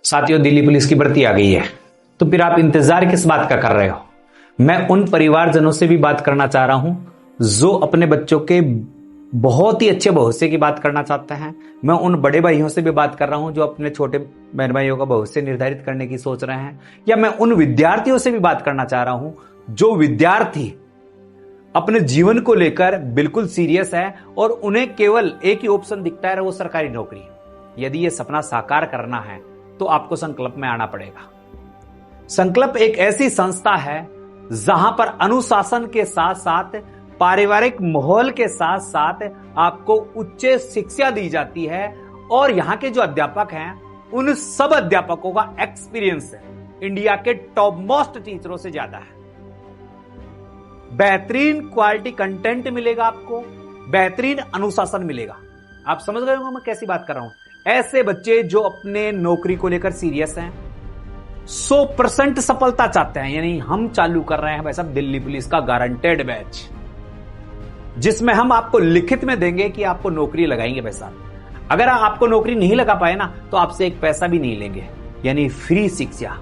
साथियों, दिल्ली पुलिस की भर्ती आ गई है, तो फिर आप इंतजार किस बात का कर रहे हो। मैं उन परिवारजनों से भी बात करना चाह रहा हूं जो अपने बच्चों के बहुत ही अच्छे भविष्य की बात करना चाहते हैं। मैं उन बड़े भाइयों से भी बात कर रहा हूं जो अपने छोटे बहन भाइयों का भविष्य निर्धारित करने की सोच रहे हैं। या मैं उन विद्यार्थियों से भी बात करना चाह रहा हूं जो विद्यार्थी अपने जीवन को लेकर बिल्कुल सीरियस है और उन्हें केवल एक ही ऑप्शन दिखता है, वो सरकारी नौकरी। यदि ये सपना साकार करना है तो आपको संकल्प में आना पड़ेगा। संकल्प एक ऐसी संस्था है जहां पर अनुशासन के साथ साथ पारिवारिक माहौल के साथ साथ आपको उच्च शिक्षा दी जाती है और यहां के जो अध्यापक हैं उन सब अध्यापकों का एक्सपीरियंस इंडिया के टॉप मोस्ट टीचरों से ज्यादा है। बेहतरीन क्वालिटी कंटेंट मिलेगा आपको, बेहतरीन अनुशासन मिलेगा। आप समझ गए होंगे मैं कैसी बात कर रहा हूं। ऐसे बच्चे जो अपने नौकरी को लेकर सीरियस हैं, 100% सफलता चाहते हैं, यानी हम चालू कर रहे हैं भाई साहब दिल्ली पुलिस का गारंटेड बैच, जिसमें हम आपको लिखित में देंगे कि आपको नौकरी लगाएंगे भाई साहब। अगर आपको नौकरी नहीं लगा पाए ना तो आपसे एक पैसा भी नहीं लेंगे, यानी फ्री शिक्षा।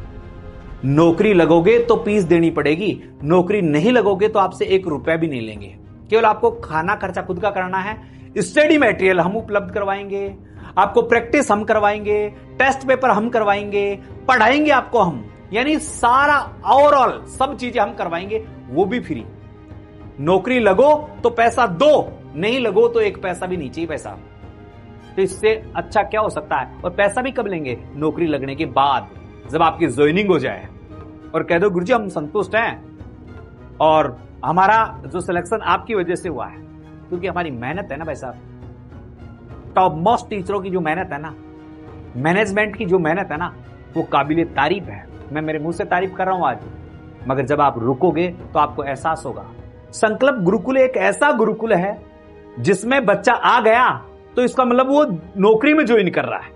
नौकरी लगोगे तो फीस देनी पड़ेगी, नौकरी नहीं लगोगे तो आपसे 1 रुपया भी नहीं लेंगे। केवल आपको खाना खर्चा खुद का करना है। स्टडी मटेरियल हम उपलब्ध करवाएंगे, आपको प्रैक्टिस हम करवाएंगे, टेस्ट पेपर हम करवाएंगे, पढ़ाएंगे आपको हम, यानी सारा ओवरऑल सब चीजें हम करवाएंगे, वो भी फ्री। नौकरी लगो तो पैसा दो, नहीं लगो तो 1 पैसा भी नहीं चाहिए पैसा। तो इससे अच्छा क्या हो सकता है। और पैसा भी कब लेंगे? नौकरी लगने के बाद, जब आपकी ज्वाइनिंग हो जाए और कह दो गुरुजी हम संतुष्ट हैं और हमारा जो सिलेक्शन आपकी वजह से हुआ है, क्योंकि हमारी मेहनत है ना भाई साहब। टॉप मोस्ट टीचरों की जो मेहनत है ना, मैनेजमेंट की जो मेहनत है ना, वो काबिले तारीफ है। मैं मेरे मुंह से तारीफ कर रहा हूं आज, मगर जब आप रुकोगे तो आपको एहसास होगा। संकल्प गुरुकुल एक ऐसा गुरुकुल है जिसमें बच्चा आ गया तो इसका मतलब वो नौकरी में ज्वाइन कर रहा है।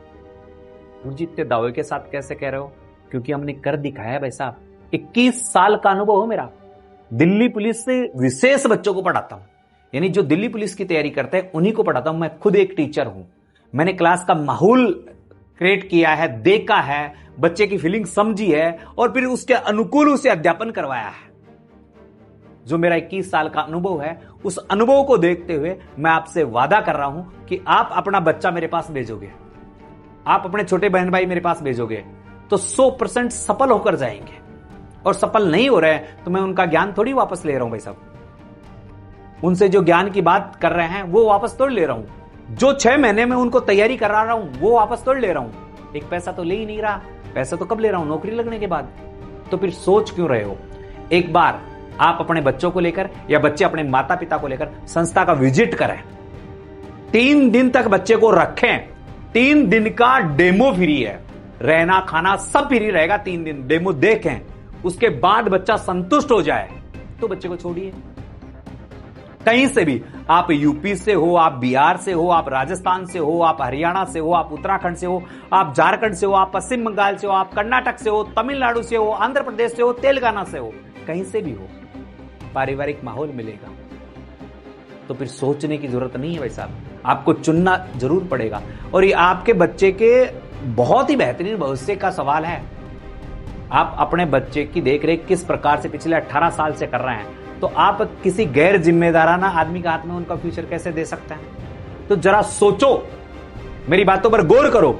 गुरुजी इतने दावे के साथ कैसे कह रहे हो? क्योंकि हमने कर दिखाया है भाई साहब। 21 साल का अनुभव है मेरा। दिल्ली पुलिस से विशेष बच्चों को पढ़ाता हूं, यानी जो दिल्ली पुलिस की तैयारी करते हैं उन्हीं को पढ़ाता हूं। मैं खुद एक टीचर हूं। मैंने क्लास का माहौल क्रिएट किया है, देखा है, बच्चे की फीलिंग समझी है और फिर उसके अनुकूल उसे अध्यापन करवाया है। जो मेरा 21 साल का अनुभव है, उस अनुभव को देखते हुए मैं आपसे वादा कर रहा हूं कि आप अपना बच्चा मेरे पास भेजोगे, आप अपने छोटे बहन भाई मेरे पास भेजोगे तो 100% सफल होकर जाएंगे। और सफल नहीं हो रहे हैं तो मैं उनका ज्ञान थोड़ी वापस ले रहा हूं भाई साहब। उनसे जो ज्ञान की बात कर रहे हैं वो वापस तोड़ ले रहा हूं। जो 6 महीने में उनको तैयारी करा रहा हूं वो वापस तोड़ ले रहा हूं। 1 पैसा तो ले ही नहीं रहा। पैसा तो कब ले रहा हूं? नौकरी लगने के बाद। तो फिर सोच क्यों रहे हो? एक बार आप अपने बच्चों को लेकर या बच्चे अपने माता पिता को लेकर संस्था का विजिट करें। 3 दिन तक बच्चे को रखें। 3 दिन का डेमो फ्री है, रहना खाना सब फ्री रहेगा। 3 दिन डेमो देखें, उसके बाद बच्चा संतुष्ट हो जाए तो बच्चे को छोड़िए। कहीं से भी, आप यूपी से हो, आप बिहार से हो, आप राजस्थान से हो, आप हरियाणा से हो, आप उत्तराखंड से हो, आप झारखंड से हो, आप पश्चिम बंगाल से हो, आप कर्नाटक से हो, तमिलनाडु से हो, आंध्र प्रदेश से हो, तेलंगाना से हो, कहीं से भी हो, पारिवारिक माहौल मिलेगा। तो फिर सोचने की जरूरत नहीं है भाई साहब, आपको चुनना जरूर पड़ेगा। और ये आपके बच्चे के बहुत ही बेहतरीन भविष्य का सवाल है। आप अपने बच्चे की देखरेख किस प्रकार से पिछले 18 साल से कर रहे हैं, तो आप किसी गैर जिम्मेदाराना आदमी के हाथ में उनका फ्यूचर कैसे दे सकते हैं? तो जरा सोचो, मेरी बातों पर गौर करो।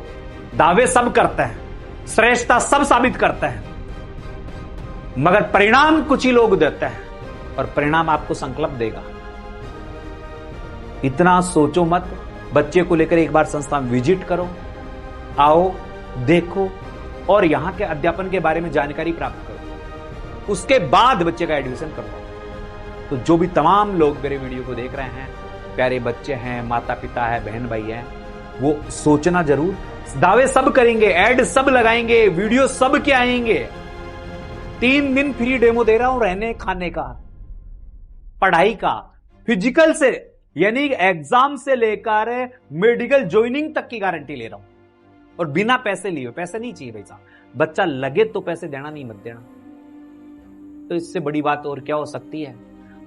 दावे सब करते हैं, श्रेष्ठता सब साबित करते हैं, मगर परिणाम कुछ ही लोग देते हैं और परिणाम आपको संकल्प देगा। इतना सोचो मत। बच्चे को लेकर एक बार संस्था में विजिट करो, आओ, देखो और यहां के अध्यापन के बारे में जानकारी प्राप्त करो। उसके बाद बच्चे का एडमिशन करो। तो जो भी तमाम लोग मेरे वीडियो को देख रहे हैं, प्यारे बच्चे हैं, माता पिता है, बहन भाई हैं, वो सोचना जरूर। दावे सब करेंगे, एड सब लगाएंगे, वीडियो सब के आएंगे। 3 दिन फ्री डेमो दे रहा हूं, रहने खाने का, पढ़ाई का, फिजिकल से यानी एग्जाम से लेकर मेडिकल ज्वाइनिंग तक की गारंटी ले रहा हूं और बिना पैसे लिए। पैसे नहीं चाहिए भाई साहब। बच्चा लगे तो पैसे देना, नहीं मत देना। तो इससे बड़ी बात और क्या हो सकती है?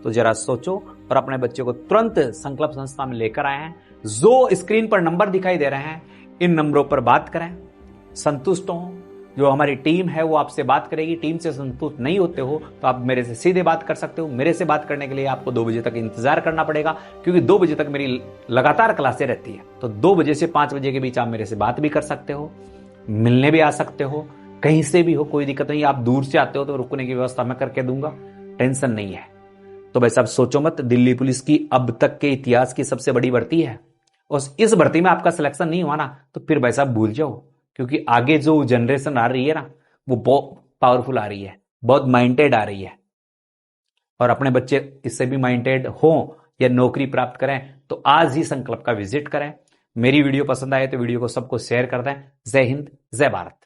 तो जरा सोचो और अपने बच्चे को तुरंत संकल्प संस्था में लेकर आए हैं। जो स्क्रीन पर नंबर दिखाई दे रहे हैं, इन नंबरों पर बात करें, संतुष्ट हो, जो हमारी टीम है वो आपसे बात करेगी। टीम से संतुष्ट नहीं होते हो तो आप मेरे से सीधे बात कर सकते हो। मेरे से बात करने के लिए आपको 2 बजे तक इंतजार करना पड़ेगा, क्योंकि 2 बजे तक मेरी लगातार क्लासें रहती है। तो 2 बजे से 5 बजे के बीच आप मेरे से बात भी कर सकते हो, मिलने भी आ सकते हो, कहीं से भी हो, कोई दिक्कत नहीं। आप दूर से आते हो तो रुकने की व्यवस्था मैं करके दूंगा, टेंशन नहीं है। तो भाई साहब सोचो मत, दिल्ली पुलिस की अब तक के इतिहास की सबसे बड़ी भर्ती है, और इस भर्ती में आपका सिलेक्शन नहीं हुआ ना तो फिर भाई साहब भूल जाओ, क्योंकि आगे जो जनरेशन आ रही है ना वो बहुत पावरफुल आ रही है, बहुत माइंडेड आ रही है। और अपने बच्चे इससे भी माइंडेड हो या नौकरी प्राप्त करें तो आज ही संकल्प का विजिट करें। मेरी वीडियो पसंद आए तो वीडियो को सबको शेयर कर दें। जय हिंद, जय भारत।